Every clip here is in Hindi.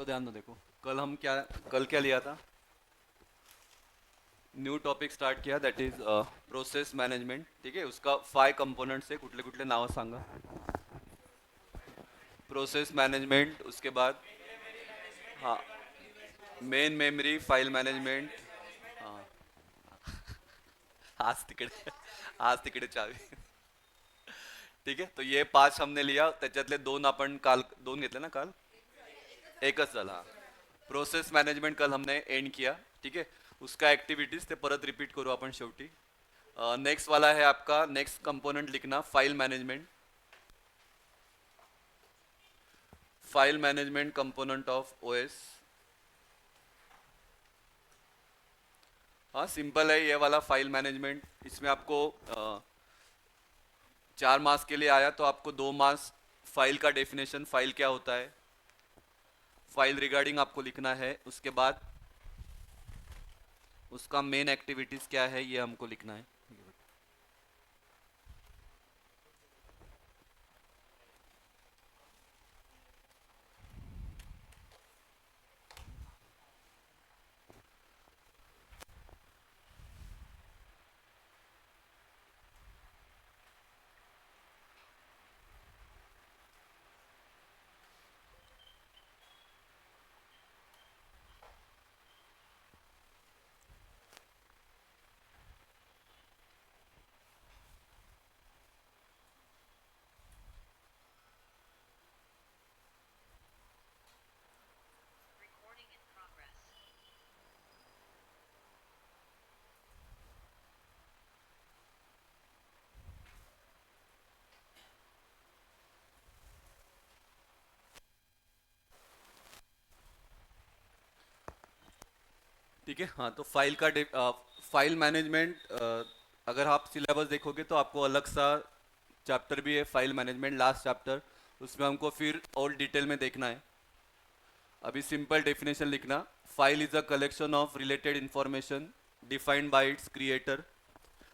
तो ध्यान दो, देखो कल क्या लिया था। न्यू टॉपिक स्टार्ट किया, दैट इज प्रोसेस मॅनेजमेंट. ठीक आहे, उसका 5 कंपोनेंट्स आहे. कुठले कुठले नाव सांगा. प्रोसेस मॅनेजमेंट, उसके बाद हाँ मेन मेमरी, फाइल मॅनेजमेंट. हां, आज तिकडे आज तिकडे चावी. ठीक आहे, तो ये 5 हमने लिया. त्याच्यातले 2 आपण काल 2 घेतले ना काल. एकच झाला. प्रोसेस मॅनेजमेंट कल हमने एंड किया. ठीक है, उसका एक्टिविटीज ते परत रिपीट करू आपण शेवटी. नेक्स्ट वाला है आपका, नेक्स्ट कंपोनेंट लिखना file management. File management component of OS. हाँ सिंपल है ये वाला फाइल मैनेजमेंट. इसमें आपको 4 मार्क्स के लिए आया, तो आपको 2 मार्क्स फाइल का डेफिनेशन, फाइल क्या होता है, फाइल रिगार्डिंग आपको लिखना है. उसके बाद उसका मेन एक्टिविटीज क्या है ये हमको लिखना है. ठीक है. हाँ, तो फाइल मैनेजमेंट, अगर आप सिलेबस देखोगे तो आपको अलग सा चैप्टर भी है फाइल मैनेजमेंट, लास्ट चैप्टर. उसमें हमको फिर और डिटेल में देखना है. अभी सिंपल डेफिनेशन लिखना. File is a collection of related information defined by it's creator.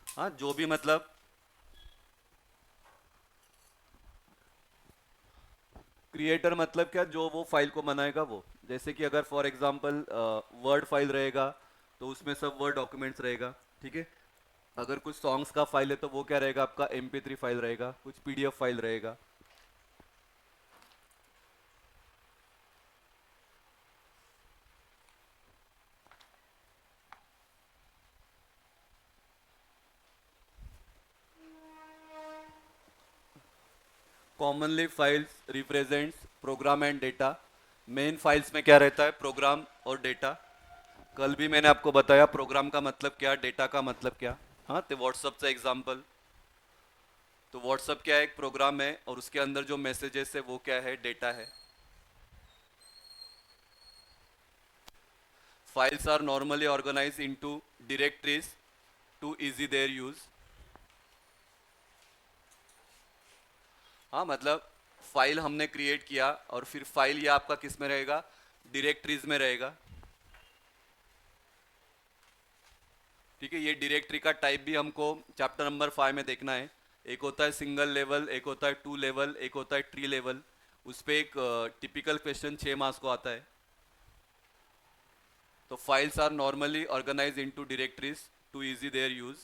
हाँ, जो भी मतलब क्रिएटर मतलब क्या, जो वो फाइल को बनाएगा वो. जैसे कि अगर फॉर एग्जांपल वर्ड फाइल रहेगा, तो उसमें सब वर्ड डॉक्यूमेंट्स रहेगा. ठीक है. अगर कुछ सॉन्ग्स का फाइल है तो वो क्या रहेगा, आपका MP3 फाइल रहेगा, कुछ PDF फाइल रहेगा. Commonly files represents program and data. Main files में क्या रहता है, प्रोग्राम और डेटा. कल भी मैंने आपको बताया प्रोग्राम का मतलब क्या, डेटा का मतलब क्या. हाँ, तो व्हाट्सअपचा एग्जाम्पल. तो व्हाट्सअप क्या है, एक प्रोग्राम है, और उसके अंदर जो मैसेजेस है वो क्या है, डेटा है. Files are normally organize into directories to easy their use. हाँ, मतलब फाइल हमने क्रिएट किया और फिर फाइल ये आपका किस में रहेगा, डायरेक्टरीज में रहेगा. ठीक है, ये डायरेक्टरी का टाइप भी हमको चैप्टर नंबर 5 में देखना है. एक होता है सिंगल लेवल, एक होता है 2 लेवल, एक होता है 3 लेवल. उस पर एक टिपिकल क्वेश्चन 6 मार्क्स को आता है. तो files are normally organize into directories to easy their use.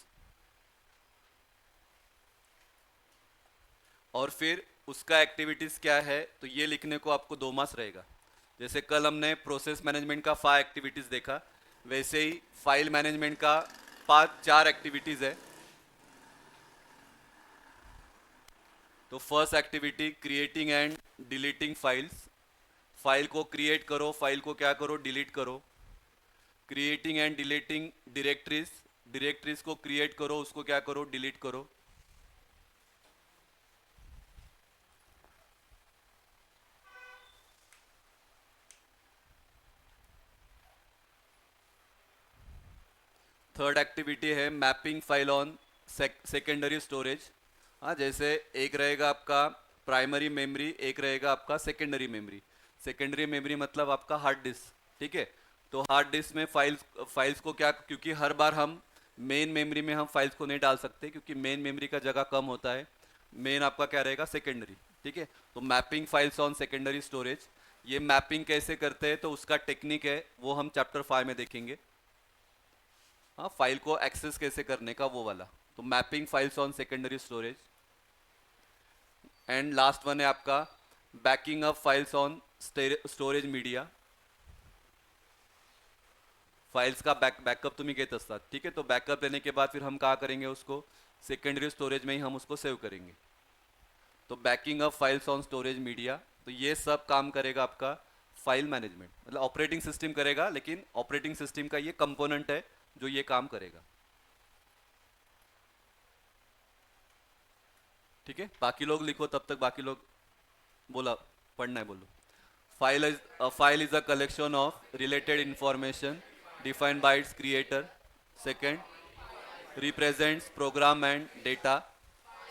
और फिर उसका एक्टिविटीज क्या है, तो ये लिखने को आपको 2 मार्क्स रहेगा. जैसे कल हमने प्रोसेस मैनेजमेंट का 5 एक्टिविटीज देखा, वैसे ही फाइल मैनेजमेंट का 4 एक्टिविटीज है. तो first activity creating and deleting files. File को क्रिएट करो, फाइल को क्या करो, डिलीट करो. Creating and deleting directories. Directories को क्रिएट करो, उसको क्या करो, डिलीट करो. थर्ड एक्टिविटी है mapping file on secondary storage. हाँ, जैसे एक रहेगा आपका प्राइमरी मेमोरी, एक रहेगा आपका सेकेंडरी मेमोरी. सेकेंडरी मेमोरी मतलब आपका हार्ड डिस्क. ठीक है. तो हार्ड डिस्क में फाइल्स को क्या, क्योंकि हर बार हम मेन मेमोरी में हम फाइल्स को नहीं डाल सकते, क्योंकि मेन मेमोरी का जगह कम होता है. मेन आपका क्या रहेगा, सेकेंडरी. ठीक है. तो mapping files on secondary storage. ये मैपिंग कैसे करते हैं तो उसका टेक्निक है, वो हम चैप्टर 5 में देखेंगे। हाँ, फाइल को एक्सेस कैसे करने का वो वाला। तो mapping files on secondary storage. And last one है आपका banking up files on storage media. Files का बैकअप तुम्ही घेत असतात, ठीक है। तो बैकअप लेने के बाद फिर हम कहाँ करेंगे उसको, सेकेंडरी स्टोरेज में ही हम उसको सेव करेंगे। तो banking up files on storage media, तो ये सब काम करेगा आपका फाइल मैनेजमेंट, मतलब ऑपरेटिंग सिस्टम करेगा, लेकिन ऑपरेटिंग सिस्टम का ये कंपोनेंट है जो ये काम करेगा, ठीक है। बाकी लोग लिखो तब तक, बाकी लोग बोला पढ़ना है बोलो। File is a collection of related information defined by it's creator. Second, represents program and data.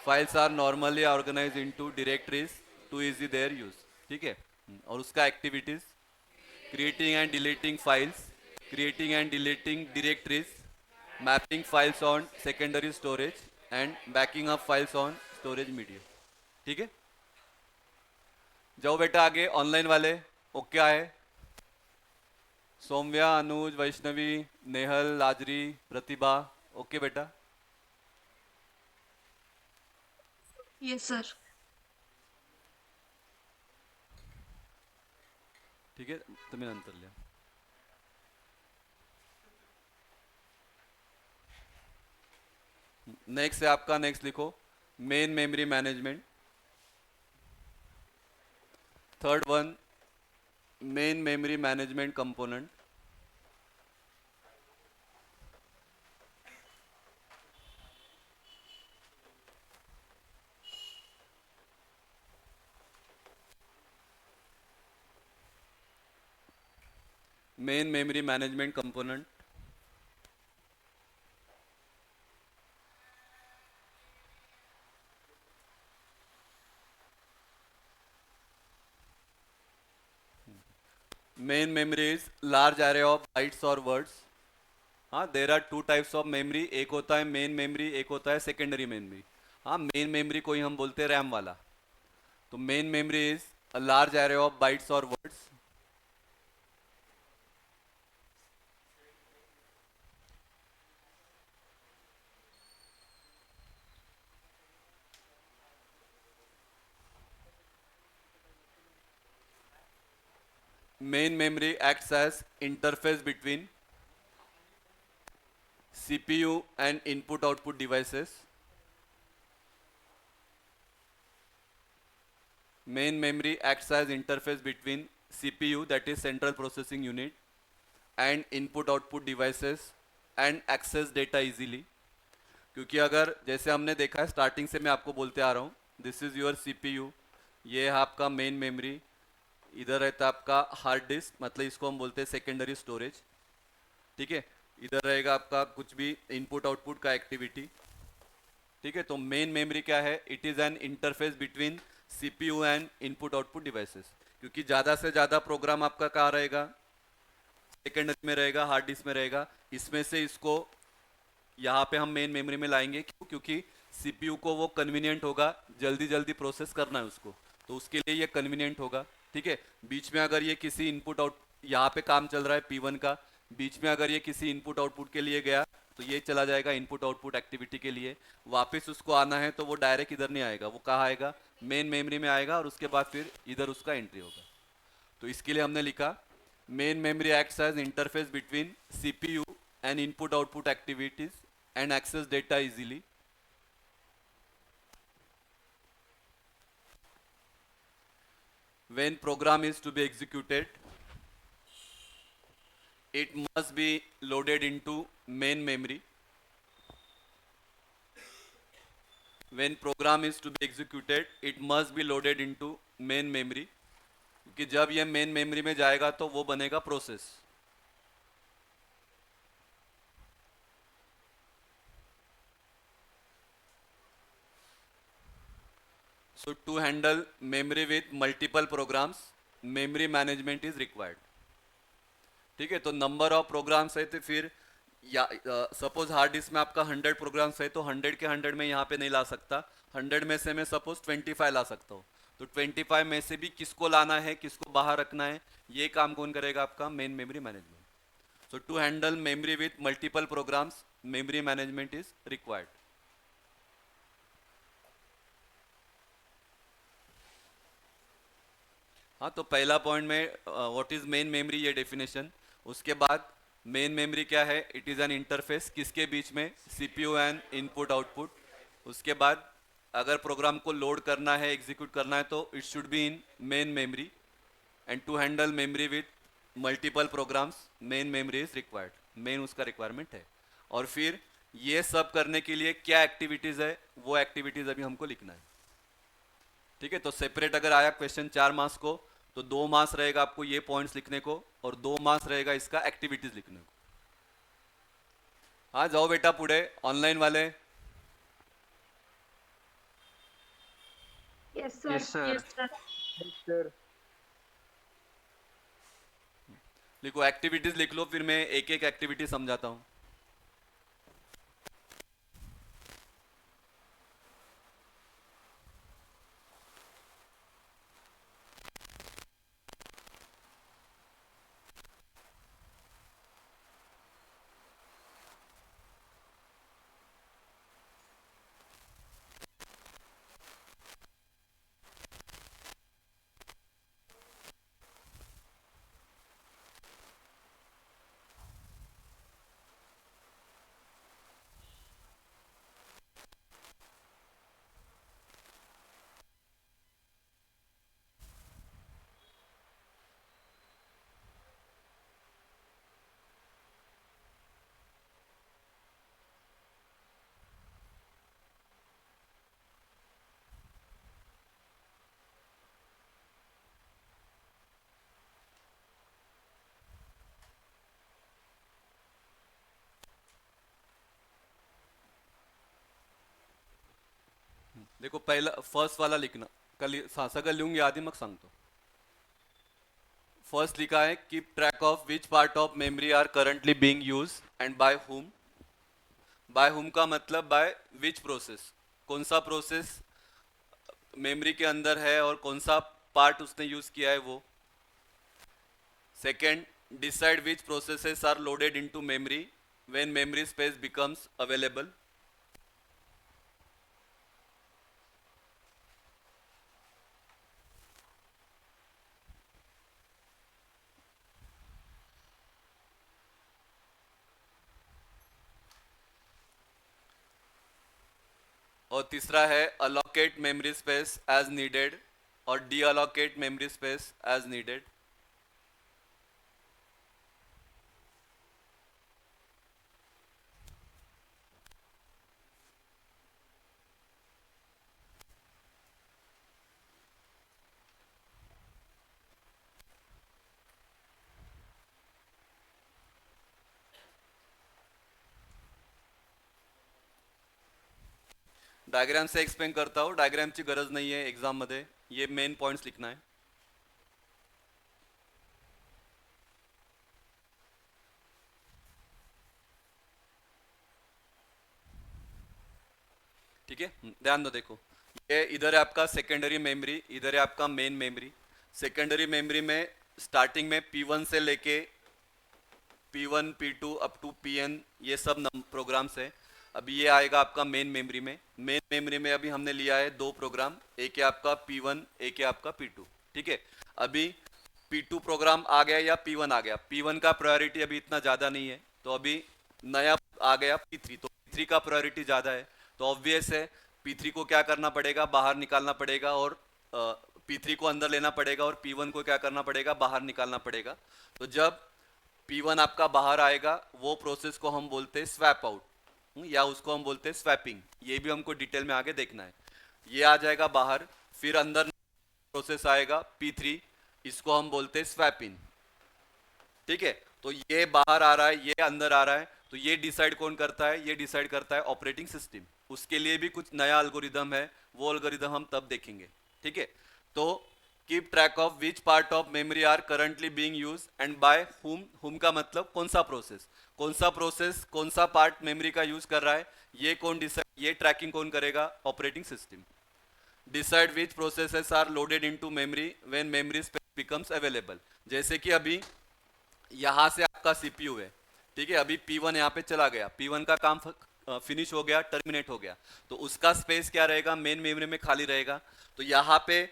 Files are normally organized into directories to easy their use, ठीक है। और उसका activities, creating and deleting files, creating and deleting directories, mapping files on secondary storage and backing up files on storage media, ठीक है। जाओ बेटा आगे, ऑनलाइन वाले ओके आए? सौम्या, अनुज, वैष्णवी, नेहल, लाजरी, प्रतिभा, ओके बेटा? Yes sir. ठीक आहे, तुम्ही नंतर लिहा। नेक्स्ट है आपका, नेक्स्ट लिखो main memory management. Third one, main memory management component. Main memory management component, main memory is large array of bytes और वर्ड्स। हाँ, there are two types of memory, एक होता है मेन मेमोरी, एक होता है सेकेंडरी मेमोरी। हाँ, मेन मेमोरी को ही हम बोलते हैं रैम वाला। तो main memory is a large array of bytes और words. Main memory acts as interface between CPU and input-output devices. Main memory acts as interface between CPU, that is central processing unit, and input-output devices and access data easily. क्योंकि अगर जैसे हमने देखा है स्टार्टिंग से मैं आपको बोलते आ रहा हूँ, दिस इज़ योर CPU, ये है आपका मेन मेमोरी, इधर रहता है आपका हार्ड डिस्क, मतलब इसको हम बोलते हैं सेकेंडरी स्टोरेज, ठीक है। इधर रहेगा आपका कुछ भी इनपुट आउटपुट का एक्टिविटी, ठीक है। तो मेन मेमोरी क्या है, it is an interface between CPU and input output devices. क्योंकि ज़्यादा से ज़्यादा प्रोग्राम आपका कहाँ रहेगा, सेकेंडरी में रहेगा, हार्ड डिस्क में रहेगा। इसमें से इसको यहाँ पे हम मेन मेमोरी में लाएंगे, क्यों? क्योंकि सीपीयू को वो कन्वीनियंट होगा, जल्दी जल्दी प्रोसेस करना है उसको, तो उसके लिए ये कन्वीनियंट होगा, ठीक है। बीच में अगर ये किसी इनपुट आउट, यहाँ पे काम चल रहा है P1 का, बीच में अगर ये किसी इनपुट आउटपुट के लिए गया तो ये चला जाएगा इनपुट आउटपुट एक्टिविटी के लिए। वापस उसको आना है तो वो डायरेक्ट इधर नहीं आएगा, वो कहाँ आएगा, मेन मेमोरी में आएगा, और उसके बाद फिर इधर उसका एंट्री होगा। तो इसके लिए हमने लिखा main memory acts as interface between CPU and input output activities and access data easily. When program is to be executed, it must be loaded into main memory. When program is to be executed, it must be loaded into main memory. कि जब ये मेन मेमोरी में जाएगा तो वो बनेगा process. So to handle memory with multiple programs, memory management is required, ठीक है। तो नंबर ऑफ प्रोग्राम्स है तो फिर या सपोज हार्ड डिस्क में आपका 100 प्रोग्राम्स है तो 100 के 100 में यहाँ पे नहीं ला सकता, 100 में से मैं सपोज 25 ला सकता हूँ। तो 25 में से भी किसको लाना है, किसको बाहर रखना है, ये काम कौन करेगा? आपका main memory management. So to handle memory with multiple programs, memory management is required. हाँ, तो पहला पॉइंट में व्हाट इज मेन मेमोरी, ये डेफिनेशन। उसके बाद मेन मेमोरी क्या है? इट इज़ एन इंटरफेस, किसके बीच में? CPU and input output. उसके बाद अगर प्रोग्राम को लोड करना है, एग्जीक्यूट करना है, तो it should be in main memory. And to handle memory with multiple programs, main memory is required, main उसका रिक्वायरमेंट है। और फिर ये सब करने के लिए क्या एक्टिविटीज़ है, वो एक्टिविटीज़ अभी हमको लिखना है। ठीक है, तो सेपरेट अगर आया क्वेश्चन 4 मार्क्स को, तो 2 मार्क्स रहेगा आपको ये पॉइंट्स लिखने को, और 2 मार्क्स रहेगा इसका एक्टिविटीज लिखने को। हाँ, जाओ बेटा पुढे, ऑनलाइन वाले। Yes, sir. Yes sir. Yes, sir. Sir लिखो, एक्टिविटीज लिख लो, फिर मैं एक एक एक्टिविटी समझाता हूँ। देखो, पहिला फर्स्ट वाला लिखना, कल सगळं लिहून घ्या आधी, मग सांगतो। फर्स्ट लिखा है, keep track of which part of memory are currently being use and by whom. By whom का मतलब बाय विच प्रोसेस, कौन सा प्रोसेस मेमोरी के अंदर है और कौन सा पार्ट उसने यूज किया है वो। Second, decide which processes are loaded into memory when memory space becomes available. और तीसरा है, allocate memory space as needed और deallocate memory space as needed. Diagram से एक्सप्लेन करता हूँ, डायग्रामची गरज नाही आहे एग्जाम मध्ये, ये मेन पॉइंट्स लिखना है। ठीक है, ध्यान दो, देखो, ये इधर है आपका सेकेंडरी मेमोरी, इधर है आपका मेन मेमोरी। सेकेंडरी मेमोरी में स्टार्टिंग में P1 से लेके P1 P2 up to Pn, ये सब प्रोग्राम्स है। अभी ये आएगा आपका मेन मेमोरी में। मेन मेमोरी में अभी हमने लिया है 2 प्रोग्राम, एक है आपका P1, एक है आपका P2। ठीक है, अभी P2 प्रोग्राम आ गया या P1 आ गया, P1 का प्रायोरिटी अभी इतना ज़्यादा नहीं है, तो अभी नया आ गया P3, तो P3 का प्रायोरिटी ज़्यादा है। तो ऑब्वियस है P3 को क्या करना पड़ेगा, बाहर निकालना पड़ेगा, और P3 को अंदर लेना पड़ेगा, और P1 को क्या करना पड़ेगा, बाहर निकालना पड़ेगा। तो जब P1 आपका बाहर आएगा, वो प्रोसेस को हम बोलते हैं स्वैप आउट, या उसको हम बोलते हैं स्वैपिंग। ये भी हमको डिटेल में आगे देखना है। ये आ जाएगा बाहर, फिर अंदर प्रोसेस आएगा P3, इसको हम बोलते हैं स्वैप इन। ठीक है, तो ये बाहर आ रहा है, ये अंदर आ रहा है, तो ये डिसाइड कौन करता है? ये डिसाइड करता है ऑपरेटिंग सिस्टम। उसके लिए भी कुछ नया एल्गोरिदम है, वो एल्गोरिदम हम तब देखेंगे। ठीक है, तो keep track of which part of memory are currently being use and by whom. Whom का मतलब कौन सा प्रोसेस, कौन सा प्रोसेस कौन सा पार्ट मेमोरी का यूज कर रहा है, ये कौन डिसाइड, ये ट्रैकिंग कौन करेगा? Operating system. Decide which processes are loaded into memory when memory space becomes available. जैसे कि अभी यहाँ से आपका सीपीयू है, ठीक है, अभी P1 यहाँ पे चला गया, P1 का काम फिनिश हो गया, टर्मिनेट हो गया, तो उसका स्पेस क्या रहेगा, मेन मेमोरी में खाली रहेगा। तो यहाँ पे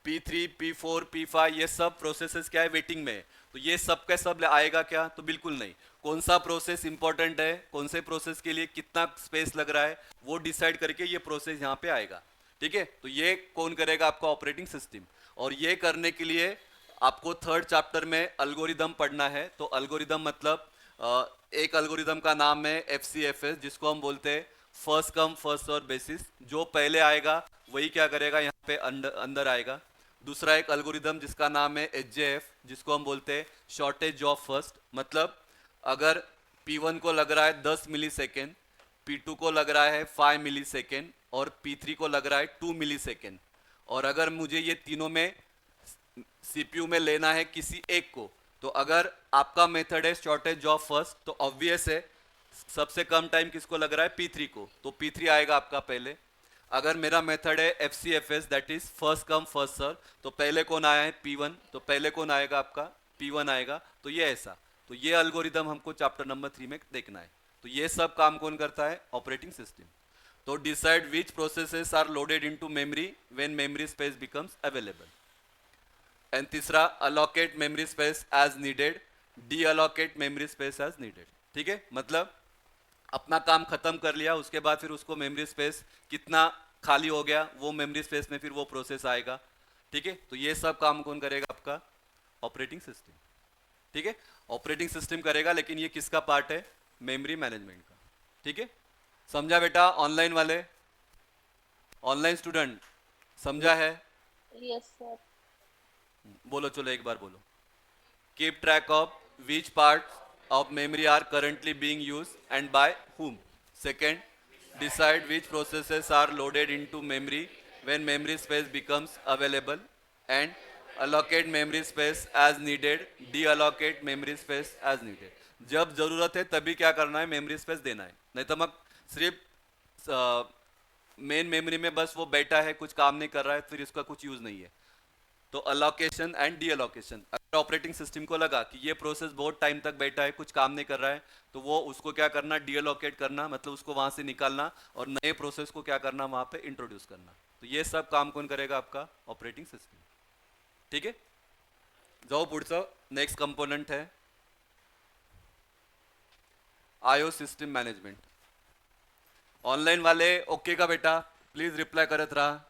P3, P4, P5 ये सब प्रोसेसेस क्या है, वेटिंग में है। तो ये सब का सब आएगा क्या, तो बिल्कुल नहीं। कौन सा प्रोसेस इंपॉर्टेंट है, कौन से प्रोसेस के लिए कितना स्पेस लग रहा है, वो डिसाइड करके ये प्रोसेस यहाँ पे आएगा। ठीक है, तो ये कौन करेगा, आपका ऑपरेटिंग सिस्टम। और ये करने के लिए आपको थर्ड चैप्टर में अल्गोरिदम पढ़ना है। तो अल्गोरिदम मतलब एक अल्गोरिदम का नाम है FCFS, जिसको हम बोलते हैं first come first serve basis. जो पहले आएगा वही क्या करेगा, यहाँ पे अंदर आएगा। दूसरा एक अल्गोरिदम जिसका नाम है HJF, जिसको हम बोलते हैं शॉर्टेज ऑफ फर्स्ट। मतलब अगर P1 को लग रहा है 10 मिली सेकेंड, P2 को लग रहा है 5 मिली सेकेंड और P3 को लग रहा है 2 मिली सेकेंड, और अगर मुझे ये तीनों में सीपीयू में लेना है किसी एक को, तो अगर आपका मेथड है शॉर्टेज ऑफ फर्स्ट, तो ऑब्वियस है सबसे कम टाइम किसको लग रहा है, P3 को, तो P3 आएगा आपका पहले। अगर मेरा मेथड है FCFS, that is first come first serve, तो पहले कौन आया है, P1, तो पहले कौन आएगा, आपका P1 आएगा। तो ये ऐसा, तो ये अल्गोरिदम हमको चैप्टर नंबर 3 में देखना है। तो ये सब काम कौन करता है, ऑपरेटिंग सिस्टम। तो decide which processes are loaded into memory when memory space becomes available. And तीसरा, allocate memory space as needed, deallocate memory space as needed. ठीक है, मतलब अपना काम खत्म कर लिया, उसके बाद फिर उसको मेमोरी स्पेस कितना खाली हो गया, वो मेमोरी स्पेस में फिर वो प्रोसेस आएगा। ठीक है, तो ये सब काम कौन करेगा, आपका ऑपरेटिंग सिस्टम। ठीक है, ऑपरेटिंग सिस्टम करेगा, लेकिन ये किसका पार्ट है, मेमोरी मैनेजमेंट का। ठीक है, समझा बेटा, ऑनलाइन वाले, ऑनलाइन स्टूडेंट समझा है, यस सर। बोलो, चलो एक बार बोलो। Keep track of which part of memory are currently being used and by whom. Second, decide which processes are loaded into memory when memory space becomes available, and allocate memory space as needed, deallocate memory space as needed. जब जरूरत है तभी क्या करना है, मेमोरी स्पेस देना है, नहीं तो मत सिर्फ मेन मेमोरी में बस वो बैठा है, कुछ काम नहीं कर रहा है, फिर इसका कुछ यूज नहीं है। तो अलोकेशन एंड डी अलोकेशन, अगर ऑपरेटिंग सिस्टम को लगा कि ये प्रोसेस बहुत टाइम तक बैठा है, कुछ काम नहीं कर रहा है, तो वो उसको क्या करना, डी अलोकेट करना, मतलब उसको वहां से निकालना और नए प्रोसेस को क्या करना, वहां पे इंट्रोड्यूस करना। तो ये सब काम कौन करेगा, आपका ऑपरेटिंग सिस्टम। ठीक है, जाओ पुढचं, नेक्स्ट कंपोनेंट है आयो सिस्टम मैनेजमेंट। ऑनलाइन वाले ओके का बेटा, प्लीज रिप्लाई करत रहा।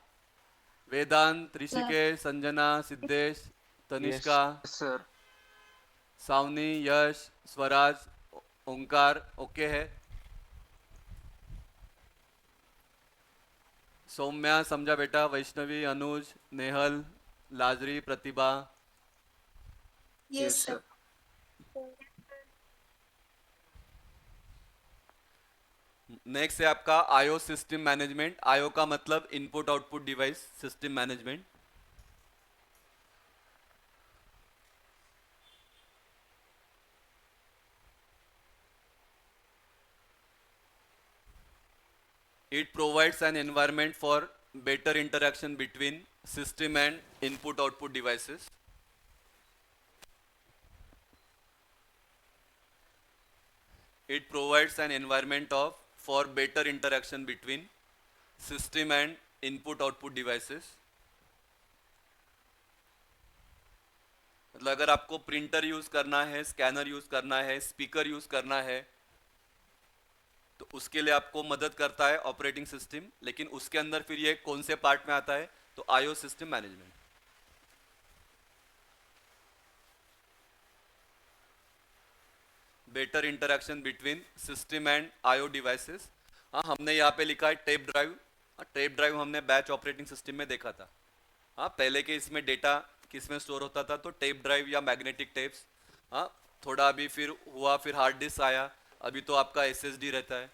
Vedant, sir Rishikesh, Sanjana, Siddhesh, yes Tanishka, sir. Savni, Yash, Swaraj, Omkar okay है। सौम्या समझा बेटा, Vaishnavi, Anuj, Nehal, Lajri, Pratibha. Yes yes sir. Sir. Next है आपका आयो सिस्टम मैनेजमेंट। आयो का मतलब input output device system management. It provides an environment for better interaction between system and input output devices. It provides an environment of for better interaction between system and input output devices. मतलब अगर आपको प्रिंटर यूज करना है, स्कैनर यूज करना है, स्पीकर यूज करना है, तो उसके लिए आपको मदद करता है ऑपरेटिंग सिस्टम। लेकिन उसके अंदर फिर ये कौन से पार्ट में आता है, तो IO system management. Better interaction between system and IO devices. हाँ, हमने यहाँ पे लिखा है टेप ड्राइव। टेप ड्राइव हमने बैच ऑपरेटिंग सिस्टम में देखा था। हाँ, पहले के इसमें डेटा किस में स्टोर होता था, तो टेप ड्राइव या मैग्नेटिक टेप्स। हाँ, थोड़ा अभी फिर हुआ, फिर हार्ड डिस्क आया, अभी तो आपका SSD रहता है।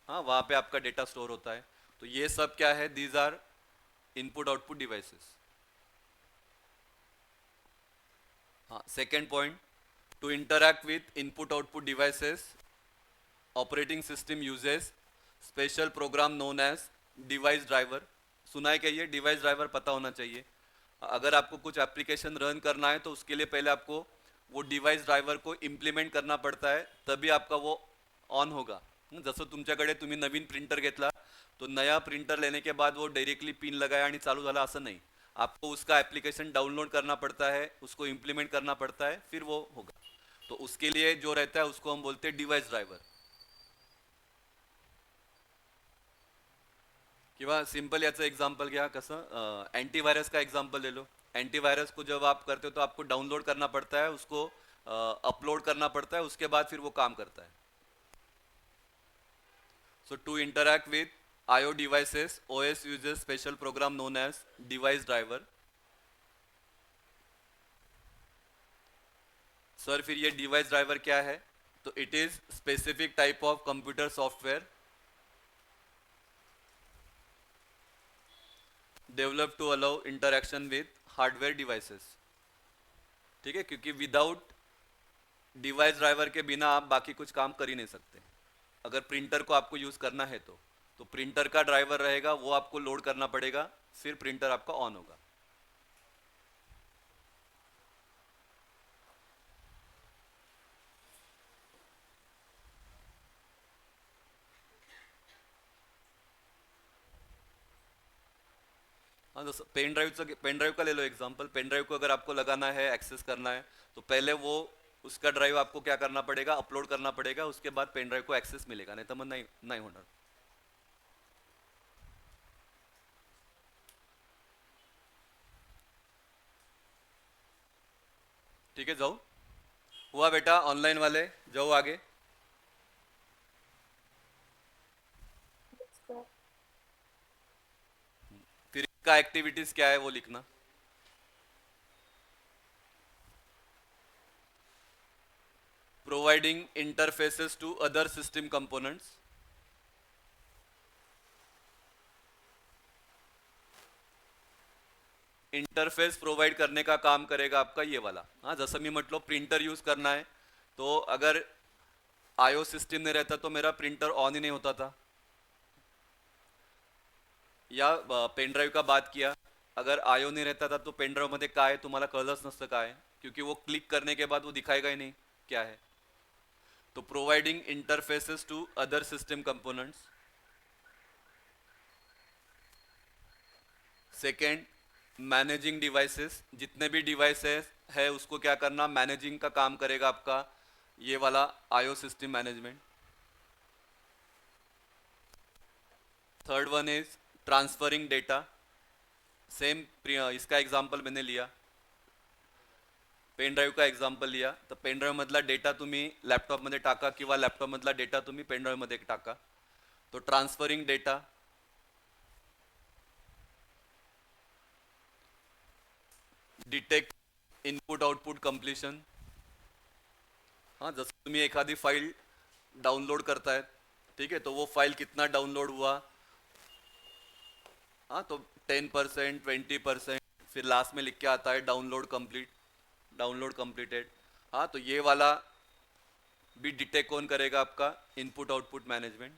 हाँ, वहाँ पे आपका डेटा स्टोर होता है। तो ये सब क्या है, these are input output devices. हाँ, second point, to interact with input output devices operating system uses special program known as device driver. सुना है क्या? ये डिवाइस ड्राइवर पता होना चाहिए। अगर आपको कुछ एप्लीकेशन रन करना है तो उसके लिए पहले आपको वो डिवाइस ड्रायव्हर को इम्प्लिमेंट करना पड़ता है, तभी आपका वो ऑन होगा। जसं तुमच्याकडे तुम्ही नवीन प्रिंटर घेतला तो नया प्रिंटर लेने के बाद वो डायरेक्टली पिन लगाया आणि चालू झाला असं नहीं, आपको उसका एप्लीकेशन डाउनलोड करना पड़ता है, उसको इम्प्लीमेंट करना पड़ता है, फिर वो होगा। तो उसके लिए जो रहता है उसको हम बोलते हैं डिवाइस ड्राइवर। किंवा सिंपल याचं एक्झाम्पल घ्या, कसं अँटीव्हायरस का एग्जाम्पल ले लो। एंटीवायरस को जब आप करते हो तो आपको डाउनलोड करना पड़ता है, उसको अपलोड करना पड़ता है, उसके बाद फिर वो काम करता है। So to interact with IO devices, OS uses special program known as device driver। Sir फिर ये डिवाइस ड्राइवर क्या है? तो it is specific type of computer software develop to allow interaction with hardware devices. ठीक है, क्योंकि विदाउट डिवाइस ड्राइवर के बिना आप बाकी कुछ काम कर ही नहीं सकते। अगर प्रिंटर को आपको यूज करना है तो प्रिंटर का ड्राइवर रहेगा, वो आपको लोड करना पड़ेगा, फिर प्रिंटर आपका ऑन होगा। हाँ, जैसे पेन ड्राइव का ले लो एग्जांपल। पेन ड्राइव को अगर आपको लगाना है, एक्सेस करना है, तो पहले वो उसका ड्राइव आपको क्या करना पड़ेगा, अपलोड करना पड़ेगा, उसके बाद पेन ड्राइव को एक्सेस मिलेगा, नहीं तो मग नहीं नहीं होणार। ठीक है, जाओ। हुआ बेटा ऑनलाइन वाले, जाओ आगे। sir. फिर इसका एक्टिविटीज क्या है वो लिखना। Providing interfaces to other system components. Interface provide करने का काम करेगा आपका ये वाला। हाँ, जैसा मैं मतलब प्रिंटर यूज करना है, तो अगर आईओ सिस्टम नहीं रहता तो मेरा प्रिंटर ऑन ही नहीं होता था। या पेन ड्राइव का बात किया, अगर आयो नहीं रहता था तो पेन ड्राइव मध्ये काय आहे तुम्हाला कळलंच नसतं काय आहे, क्योंकि वो क्लिक करने के बाद वो दिखाएगा ही नहीं क्या है। तो providing interfaces to other system components. Second, managing devices, जितने भी डिवाइसेस है उसको क्या करना, मैनेजिंग का काम करेगा आपका ये वाला IO system management. Third one is transferring data. Same इसका एग्जांपल मैंने लिया, पेन ड्राइव का एग्जांपल लिया, तर पेन ड्राइव मधला डेटा तुम्ही लॅपटॉपमध्ये टाका किंवा लॅपटॉप मधला डेटा तुम्ही पेन ड्राइव मध्ये टाका। तो transferring data, detect input output completion. हाँ, जैसे तुम्ही एखादी फाइल डाउनलोड करता है, ठीक है, तो वो फाइल कितना डाउनलोड हुआ, हाँ, तो 10%, 20%, फिर लास्ट में लिख के आता है डाउनलोड कंप्लीट, डाउनलोड कंप्लीटेड। हाँ, तो ये वाला भी डिटेक्ट कौन करेगा, आपका input output management.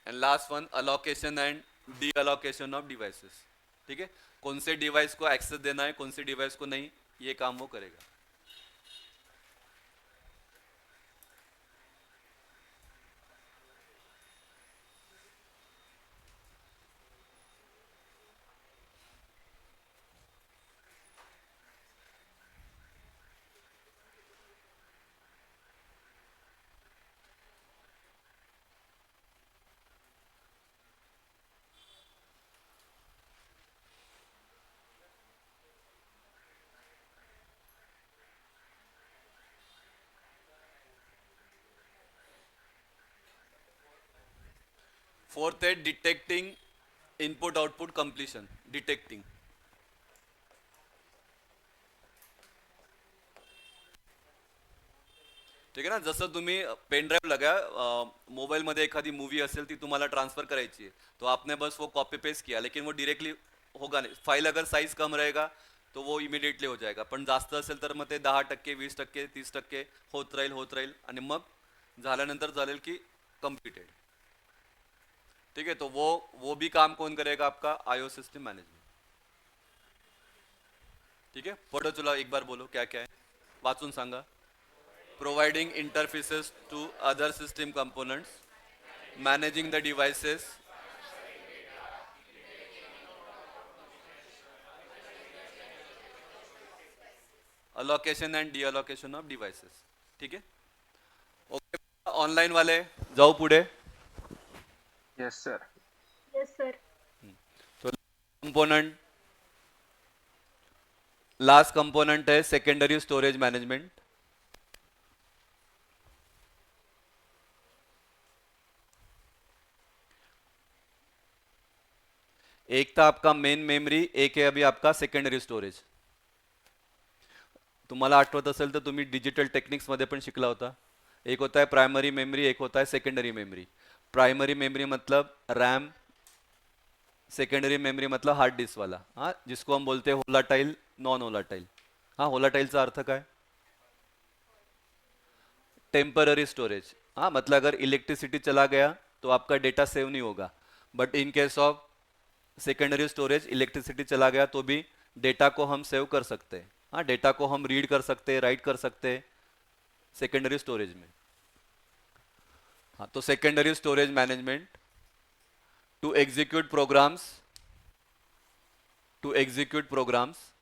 And last one, allocation and D allocation of devices. ठीक है, कौन से डिवाइस को एक्सेस देना है, कौन से डिवाइस को नहीं, ये काम वो करेगा। फोर्थ है detecting input output completion. Detecting, ठीक आहे ना, जसं तुम्ही पेन ड्राइव लगा, मोबाईलमध्ये एखादी मूवी असेल ती तुम्हाला ट्रांसफर करायची है, तो आपने बस वो कॉपी पेस्ट किया, लेकिन वो डायरेक्टली होगा नहीं। फाइल अगर साइज कम रहेगा तो वो इमिडिएटली हो जाएगा. पण जास्त असेल तर मग ते 10%, 20%, 30% होत राहील आणि मग झाल्यानंतर झालेल की कंप्लीटेड. ठीक है. तो वो भी काम कौन करेगा आपका? IO system management. ठीक है. पढ़ो चलो एक बार बोलो क्या क्या है. वाचून सांगा. Providing interfaces to other system components, managing the devices, allocation and deallocation of devices. ठीक है. ओके. ऑनलाइन वाले जाओ पुढे. Yes, sir. Yes, sir. तो कंपोनेंट, लास्ट कंपोनेंट है सेकेंडरी स्टोरेज मैनेजमेंट. एक था आपका मेन मेमरी, एक है अभी आपका सेकंडरी स्टोरेज. तुम्हाला आठवत असेल तर तुम्ही डिजिटल टेक्निक्स मध्ये पण शिकला होता. एक होता है प्राइमरी मेमरी, एक होता है सेकेंडरी मेमरी. प्राइमरी मेमरी मतलब रैम, सेकेंडरी मेमरी मतलब हार्ड डिस्क वाला. हाँ, जिसको हम बोलते हैं होलाटाइल, नॉन होलाटाइल. हाँ, होलाटाइलचा अर्थ काय? Temporary storage. हाँ, मतलब अगर इलेक्ट्रिसिटी चला गया तो आपका डेटा सेव नहीं होगा. But in case of secondary storage electricity चला गया तो भी डेटा को हम सेव कर सकते हैं. हाँ, डेटा को हम रीड कर सकते हैं, राइट कर सकते हैं सेकेंडरी स्टोरेज में. हाँ, तो secondary storage management to execute programs, to execute programs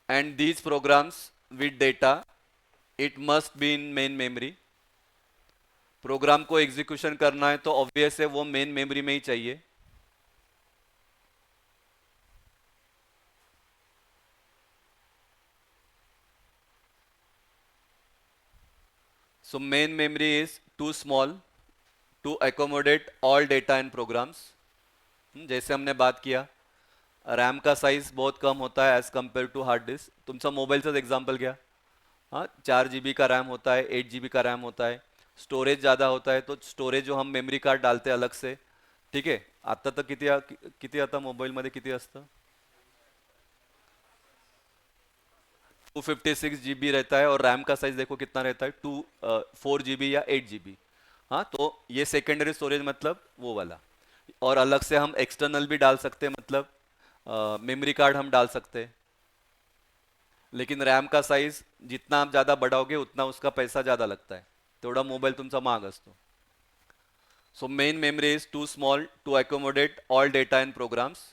and these programs with data, it must be in main memory. Program को एग्जीक्यूशन करना है तो ऑब्वियस है वो मेन मेमोरी में ही चाहिए. So main memory is too small to accommodate all data and programs. जैसे हमने बात किया, रैम का साइज बहुत कम होता है as compare to hard disk. तुमचा मोबाईलचाच एक्झाम्पल घ्या. हाँ, 4 GB का रैम होता है, 8 GB का रैम होता है. स्टोरेज ज़्यादा होता है तो स्टोरेज जो हम मेमरी कार्ड डालते हैं अलग से. ठीक है. आता तर किती आता मोबाईलमध्ये किती असतं? 256 GB रहता है और रैम का साइज देखो कितना रहता है, 4 GB या 8 GB. हाँ, तो ये सेकेंडरी स्टोरेज मतलब वो वाला. और अलग से हम एक्सटर्नल भी डाल सकते हैं, मतलब मेमोरी कार्ड हम डाल सकते हैं. लेकिन रैम का साइज जितना आप ज़्यादा बढ़ाओगे उतना उसका पैसा ज़्यादा लगता है. तेवढा मोबाईल तुमचा महाग असतो. So main memory is too small to accommodate all data and programs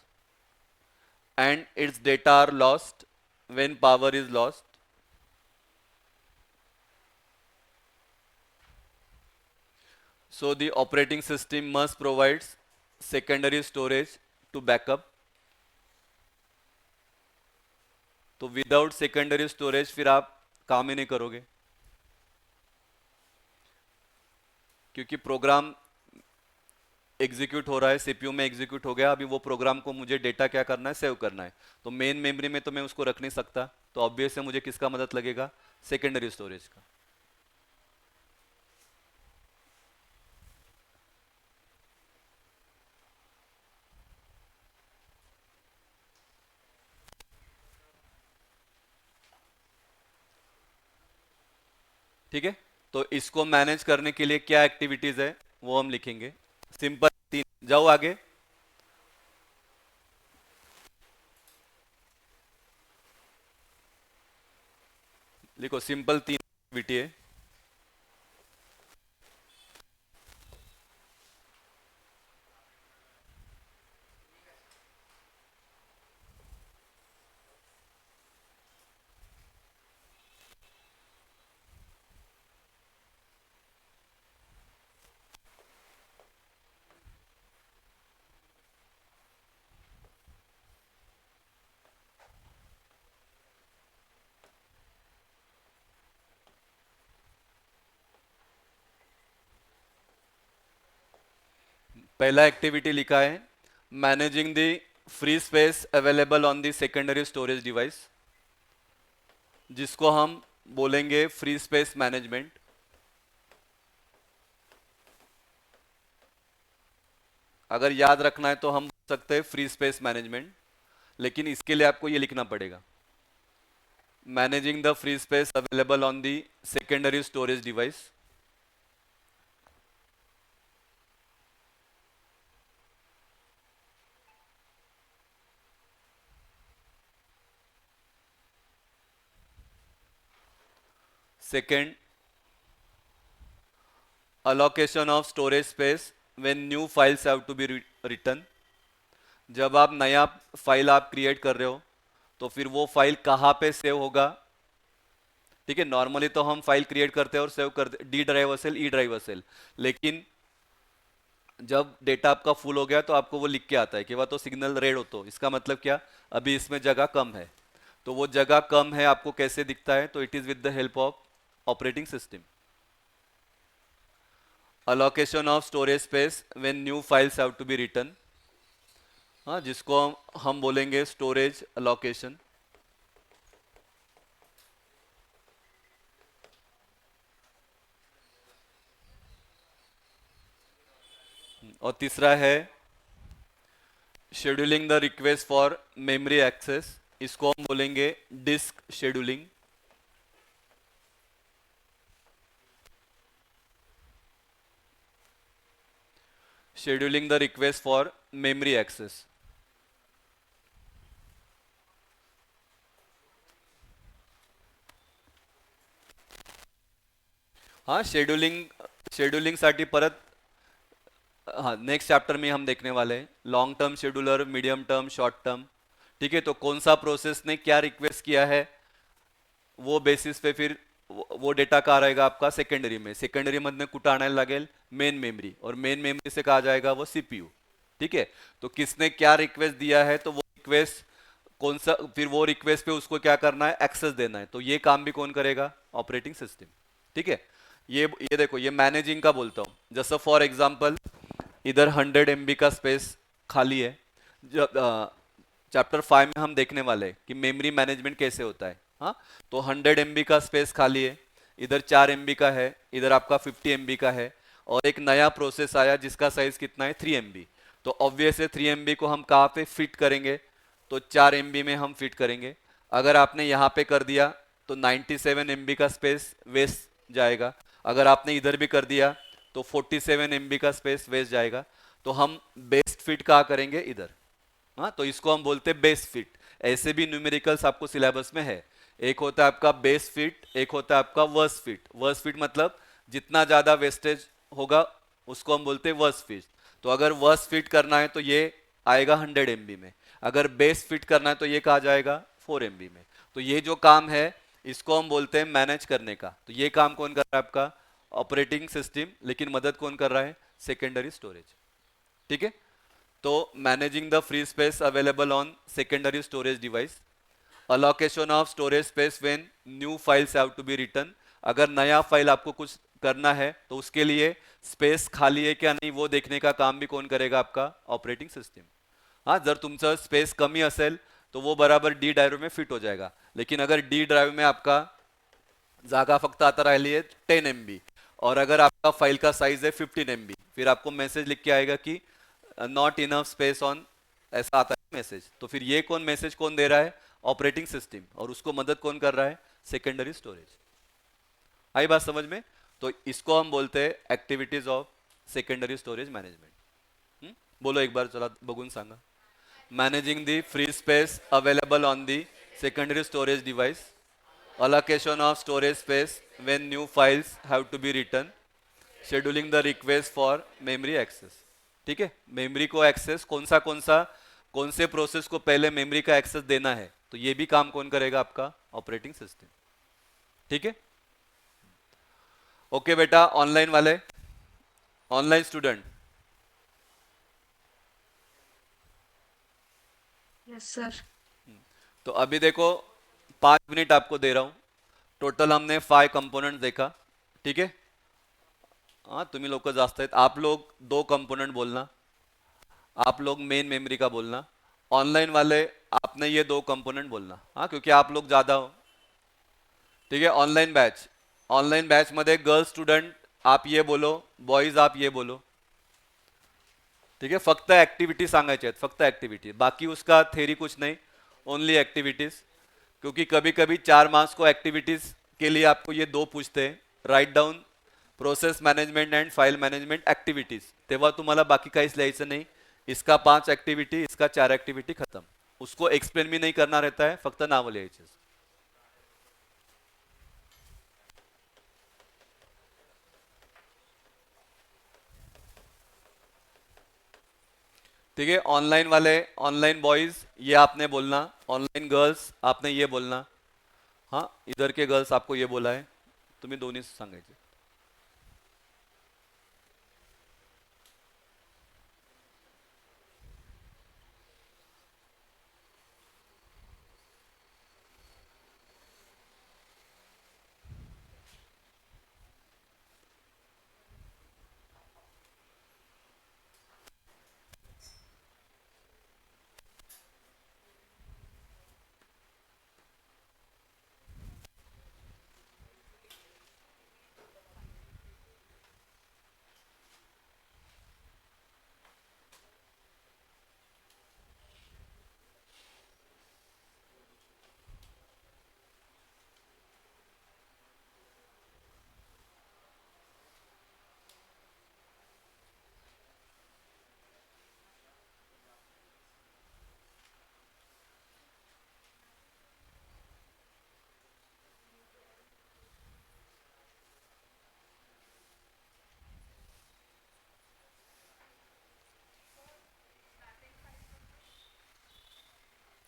and its data are lost when power is lost. So the operating system must provide secondary storage to backup. तो विदाउट सेकेंडरी स्टोरेज फिर आप काम ही नहीं करोगे, क्योंकि प्रोग्राम एग्जीक्यूट हो रहा है, सीपीयू में एग्जीक्यूट हो गया, अभी वो प्रोग्राम को मुझे डेटा क्या करना है, सेव करना है. तो मेन मेमोरी में तो मैं उसको रख नहीं सकता, तो ऑब्वियस है मुझे किसका मदद लगेगा? सेकेंडरी स्टोरेज का. ठीक है. तो इसको मैनेज करने के लिए क्या एक्टिविटीज है वो हम लिखेंगे. सिंपल 3. जाओ आगे. लिखो सिंपल 3 एक्टिविटी है. पहला एक्टिविटी लिखा है managing the free space available on the secondary storage device, जिसको हम बोलेंगे फ्री स्पेस मैनेजमेंट. अगर याद रखना है तो हम बोल सकते हैं फ्री स्पेस मैनेजमेंट, लेकिन इसके लिए आपको ये लिखना पड़ेगा, managing the free space available on the secondary storage device. Second, allocation of storage space when new files have to be written। जब आप नया फाइल आप क्रिएट कर रहे हो तो फिर वो फाइल कहाँ पे सेव होगा। ठीक है, नॉर्मली तो हम फाइल क्रिएट करते हैं और सेव करते डी ड्राइव सेल, ई ड्राइव सेल, लेकिन जब डेटा आपका फुल हो गया तो आपको वो लिख के आता है कि वह तो सिग्नल रेड हो, तो इसका मतलब क्या, अभी इसमें जगह कम है। तो वो जगह कम है आपको कैसे दिखता है, तो it is with the help of operating system. allocation of storage space when new files have to be written, हाँ, जिसको हम बोलेंगे स्टोरेज allocation। और तीसरा है scheduling the request for memory access, इसको हम बोलेंगे disk scheduling. Scheduling the request for memory access. हाँ, शेड्यूलिंग साठी परत, हाँ, नेक्स्ट चैप्टर में हम देखने वाले हैं long term scheduler, medium term, short term. ठीक है, तो कौन सा प्रोसेस ने क्या रिक्वेस्ट किया है वो बेसिस पे फिर वो डेटा कहाँ रहेगा आपका सेकेंडरी में। सेकेंडरी मधनं कुठं आणायला लागेल, मेन मेमरी, और मेन मेमरी से कहा जाएगा वो सीपीयू। ठीक है, तो किसने क्या रिक्वेस्ट दिया है तो वो रिक्वेस्ट कौन सा, फिर वो रिक्वेस्ट पे उसको क्या करना है, एक्सेस देना है। तो ये काम भी कौन करेगा, ऑपरेटिंग सिस्टम। ठीक है, ये देखो, ये मैनेजिंग का बोलता हूँ। जैसे फॉर एग्जांपल इधर 100 MB का स्पेस खाली है। चैप्टर 5 में हम देखने वाले हैं कि मेमोरी मैनेजमेंट कैसे होता है। हाँ, तो 100 MB का स्पेस खाली है, इधर 4 MB का है, इधर आपका 50 MB का है, और एक नया प्रोसेस आया जिसका साइज कितना है, 3 MB। तो ऑब्वियस है 3 MB को हम कहाँ पे फिट करेंगे, तो 4 MB में हम फिट करेंगे। अगर आपने यहाँ पे कर दिया तो 97 MB का स्पेस वेस्ट जाएगा, अगर आपने इधर भी कर दिया तो 47 MB का स्पेस वेस्ट जाएगा। तो हम बेस्ट फिट कहाँ करेंगे, इधर। हाँ, तो इसको हम बोलते हैं बेस्ट फिट। ऐसे भी न्यूमेरिकल्स आपको सिलेबस में है, एक होता है आपका बेस्ट फिट, एक होता है आपका वर्स्ट फिट। वर्स्ट फिट मतलब जितना ज्यादा वेस्टेज होगा उसको हम बोलते हैं वर्स्ट फिट। तो अगर वर्स्ट फिट करना है तो ये आएगा 100 MB में, अगर बेस्ट फिट करना है तो ये कहा जाएगा 4 MB में। तो ये जो काम है इसको हम बोलते हैं मैनेज करने का। तो ये काम कौन कर रहा है, आपका ऑपरेटिंग सिस्टम, लेकिन मदद कौन कर रहा है, सेकेंडरी स्टोरेज। ठीक है, तो managing the free space available on secondary storage device, allocation of storage space when new files have to be written. अगर नया फाइल आपको कुछ करना है तो उसके लिए स्पेस खाली है क्या नहीं वो देखने का काम भी कौन करेगा, आपका ऑपरेटिंग सिस्टम। हाँ, जर तुमचं स्पेस कमी असेल तो वो बराबर डी ड्राइव में फिट हो जाएगा, लेकिन अगर डी ड्राइव में आपका जागा फक्त आता राहिली है 10 MB, और अगर आपका फाइल का साइज है 15 MB, फिर आपको मैसेज लिख के आएगा कि नॉट इनफ स्पेस ऑन, ऐसा आता है मैसेज। तो फिर ये कौन मैसेज कौन दे रहा है, ऑपरेटिंग सिस्टम, और उसको मदद कौन कर रहा है, सेकेंडरी स्टोरेज। आई बात समझ में। तो इसको हम बोलते हैं activities of secondary storage management. बोलो एक बार, चला बघून सांगा। Managing the free space available on the secondary storage device, allocation of storage space when new files have to be written, scheduling the request for memory access। ठीक है, मेमोरी को एक्सेस कौन से प्रोसेस को पहले मेमोरी का एक्सेस देना है, तो ये भी काम कौन करेगा, आपका ऑपरेटिंग सिस्टम। ठीक है, ओके बेटा, ऑनलाइन वाले, ऑनलाइन स्टूडेंट, यस सर। तो अभी देखो 5 मिनट आपको दे रहा हूं। टोटल हमने 5 कंपोनेंट देखा। ठीक है, हाँ, तुम्ही लोग जास्त आहेत, आप लोग 2 कंपोनेंट बोलना, आप लोग मेन मेमोरी का बोलना। ऑनलाइन वाले आपने ये 2 कंपोनेंट बोलना, हाँ, क्योंकि आप लोग ज्यादा हो। ठीक है, ऑनलाइन बैच मध्ये गर्ल्स स्टूडेंट आप ये बोलो, बॉयज आप ये बोलो। ठीक आहे, फक्त ऍक्टिव्हिटी सांगायच्या आहेत, फक्त ऍक्टिव्हिटी, बाकी उसका थेरी कुछ नहीं, ओनली एक्टिविटीज। क्योंकि कभी कभी 4 मार्क्स को एक्टिविटीज के लिए आपको ये दो पूछते हैं, write down process management and file management activities, तेव्हा तुम्हाला बाकी काहीच लिहायचं नाही। इसका 5 ऍक्टिव्हिटी, इसका 4 ऍक्टिव्हिटी, खत्म। उसको एक्सप्लेन भी नहीं करना रहता है, फक्त नावं लिहायचे। ठीक है, ऑनलाइन वाले, ऑनलाइन बॉयज ये आपने बोलना, ऑनलाइन गर्ल्स आपने ये बोलना। हाँ, इधर के गर्ल्स आपको ये बोला है, तुम्ही दोन्ही सांगायचे।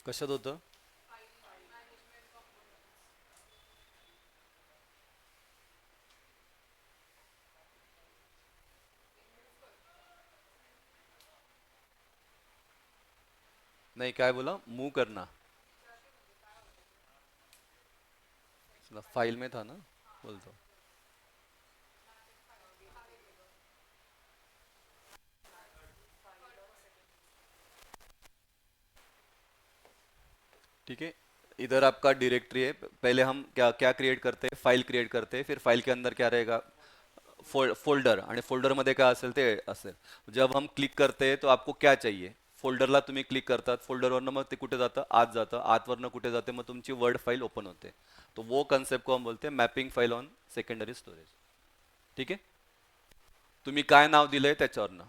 कशात होतं? नहीं, क्या बोला, मूव करना? फाइल में था ना, बोलता हूँ। ठीक है, इधर आपका डायरेक्टरी है, पहले हम क्या क्या क्रिएट करते हैं, फाइल क्रिएट करते हैं, फिर फाइल के अंदर क्या रहेगा, फोल्डर, आणि फोल्डरमध्ये काय असेल ते असेल। जब हम क्लिक करते हैं तो आपको क्या चाहिए, फोल्डरला तुम्ही क्लिक करतात, फोल्डरवरनं मग ते कुठे जातं, आत जातं, आतवरनं कुठे जाते, मग तुमची वर्ड फाइल ओपन होते। तो वो कंसेप्ट को हम बोलते हैं mapping file on secondary storage. ठीक आहे, तुम्ही काय नाव दिलंय त्याच्यावरनं।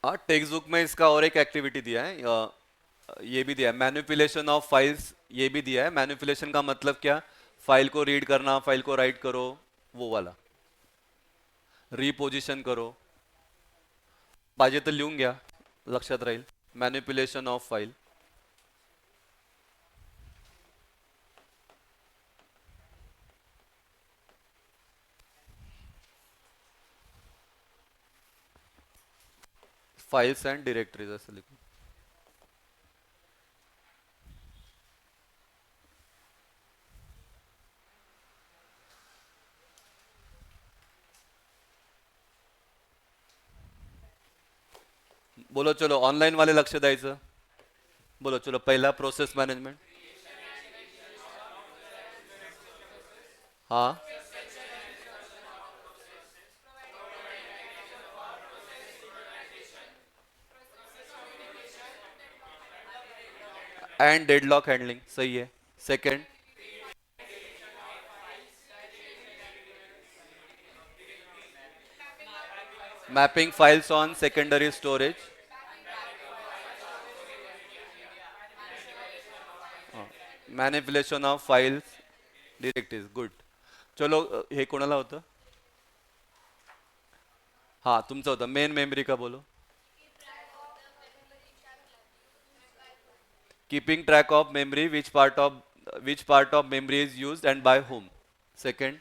हाँ, टेक्स्ट बुक में इसका और एक एक्टिविटी दिया है, ये भी दिया है, मैनिपुलेशन ऑफ फाइल्स, ये भी दिया है। मैनिपुलेशन का मतलब क्या, फाइल को रीड करना, फाइल को राइट करो, वो वाला, रिपोजिशन करो, पाहिजे तर लिहून घ्या, लक्षात राहील। Manipulation of file, files and directories असं लिखू। बोलो चलो, ऑनलाइन वाले लक्ष द्यायचं। बोलो चलो, पहिला प्रोसेस मॅनेजमेंट। हाँ, एंड डेडलॉक हैंडलिंग, सही है। Second, mapping files on secondary storage, manipulation of files directories. Good. चलो हे कोणाला होतं? हा तुमचं होतं. मेन मेमरी का बोलो? Keeping track of memory, which part of memory is used and by whom. Second,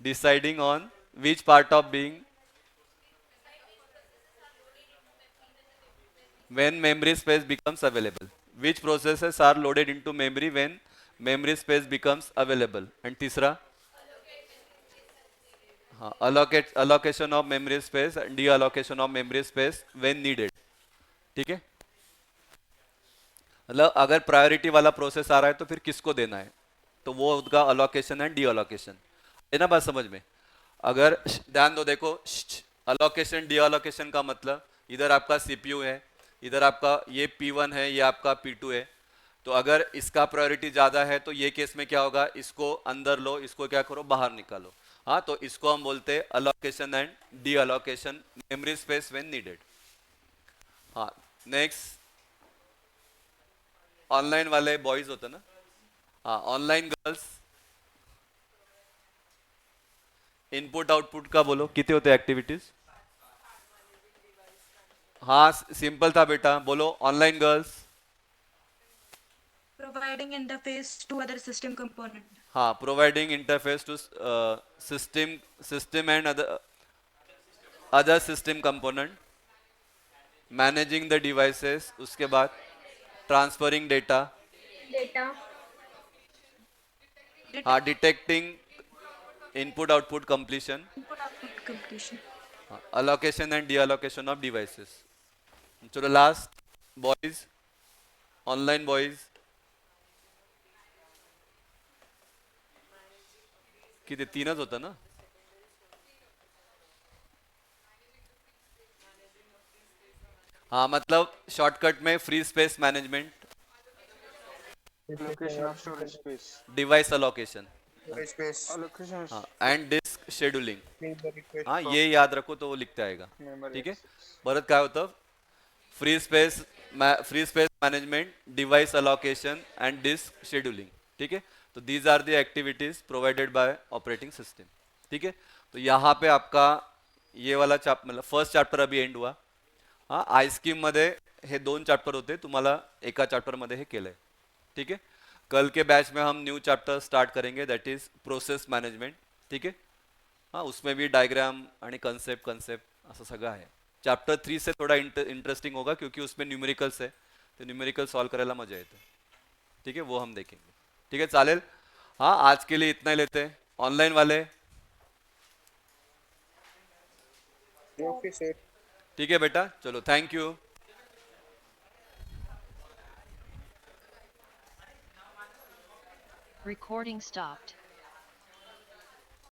deciding on which part of being when memory space becomes available, which processes are loaded into memory when memory space becomes available. And तीसरा, हाँ, allocation of memory space and deallocation of memory space when needed. ठीक है, मतलब अगर प्रायोरिटी वाला प्रोसेस आ रहा है तो फिर किसको देना है, तो वो उसका अलोकेशन एंड डी अलोकेशन है ना. बात समझ में? अगर ध्यान दो, देखो, अलोकेशन डी अलोकेशन का मतलब, इधर आपका सीपीयू है, इधर आपका ये P1 है, ये आपका P2 है. तो अगर इसका प्रायोरिटी ज़्यादा है तो ये केस में क्या होगा, इसको अंदर लो, इसको क्या करो, बाहर निकालो. हाँ, तो इसको हम बोलते हैं allocation and D allocation, memory space when needed. हाँ, नेक्स्ट, ऑनलाइन वाले बॉयज होते ना. हाँ, ऑनलाइन गर्ल्स, इनपुट आउटपुट का बोलो, कितने होते एक्टिविटीज? हाँ, सिंपल था बेटा, बोलो online girls. Providing interface to other system component. हाँ, providing interface to system and other system component, managing the devices, उसके बाद ट्रांसफरिंग डेटा, Data. हाँ, detecting input output completion, Input output completion. Allocation and deallocation of devices. चलो लास्ट, बॉयज, ऑनलाइन बॉयज किती, तीनच होतं ना. हाँ, मतलब शॉर्टकट में free space management, Allocation of storage space. Device allocation, space, Allocation of हाँ, and disk scheduling. make the request हाँ, from ये याद रखो तो वो लिखता आएगा. memory. ठीक है, परत काय होतं, free space management, device allocation and disk scheduling. ठीक है, तो these are the activities provided by operating system. ठीक है, तो यहाँ पे आपका ये वाला मतलब फर्स्ट चॅप्टर अभी एंड हुआ. हाँ, आयस्कीम मध्ये हे 2 चॅप्टर होते, तुम्हाला एका चॅप्टर मध्ये हे केलंय. ठीक है, कल के बैच में हम न्यू चैप्टर स्टार्ट करेंगे, दैट इज प्रोसेस मैनेजमेंट. ठीक है, हाँ, उसमें भी डायग्राम आणि कंसेप्ट असं सगळं आहे. चैप्टर 3 से थोड़ा इंटरेस्टिंग होगा क्योंकि उसमें न्यूमेरिकल्स है, तो न्यूमेरिकल सॉल्व करायला मजा येते. ठीक है, वो हम देखेंगे. ठीक है, चालेल. हाँ, आज के लिए इतना ही लेते हैं. ऑनलाइन वाले, okay, sir. ठीक है बेटा, चलो, थैंक यू. Recording stopped.